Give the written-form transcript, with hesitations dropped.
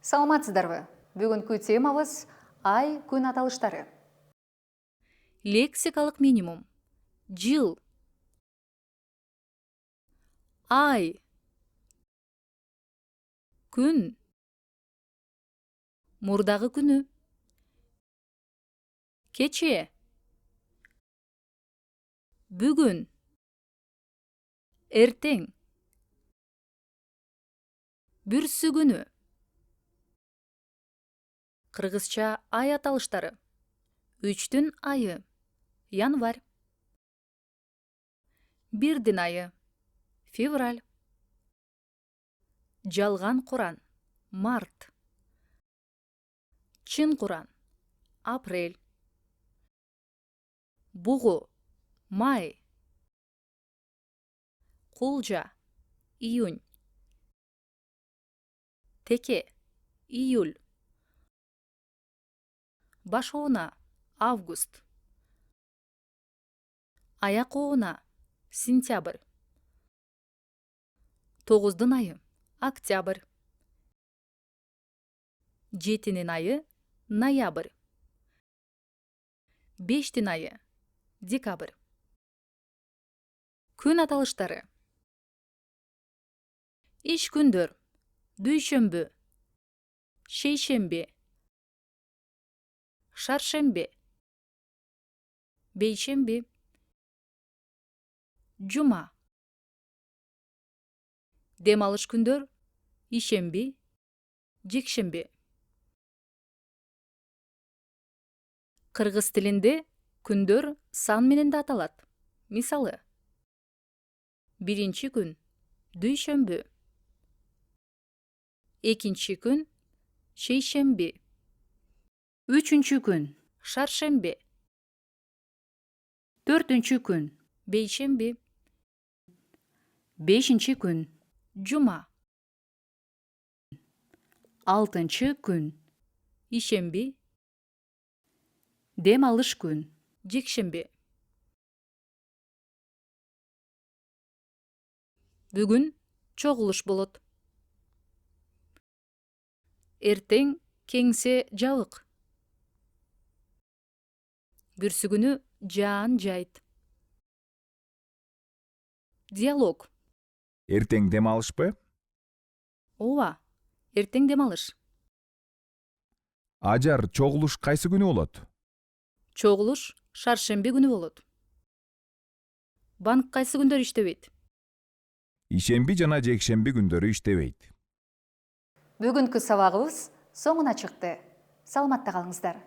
Саламатсыздарбы? Бүгүнкү темабыз ай күн аталыштары. Лексикалык минимум. Жыл. Ай. Күн. Мурдагы күнү. Кече. Бүгүн. Эртең. Бүрсүгүнү. Кыргызча ай аталыштары. Үчтүн айы. Январь. Бирдин айы. Февраль. Жалган Куран. Март. Чын Куран. Апрель. Бугу. Май. Кулжа. Июнь. Теке. Июль. Баш оона. Август. Аяк оона. Сентябрь. Тогуздун айы. Октябрь. Жетинин айы. Ноябрь. Бештин айы. Декабрь. Күн аталыштары. Иш күндөр. Дүйшөмбү. Шейшемби. Шаршемби. Бейшемби. Жума. Дем алыш күндөр. Ишемби. Жекшемби. Кыргыз тилинде күндөр сан менен да аталат. Мисалы: биринчи күн дүйшөмбү, экинчи күн шейшемби, Үчүнчү күн шаршемби, төртүнчү күн, бейшемби, бешинчи күн, жума, алтынчы күн, ишемби, дем алыш күн, жекшемби. Бүгүн чогулуш болот. Эртең кеңсе жабык. Бүрсүгүнү жаан жайт. Диалог. Эртең дем алышпы? Ооба, эртең дем алыш. Ажар, чогулуш кайсы күнү болот? Чогулуш шаршемби күнү болот. Банк кайсы күндөр иштебейт? Ишемби жана жекшемби күндөрү иштебейт. Бүгүнкү сабагыбыз соңуна чыкты. Саламатта калыңыздар.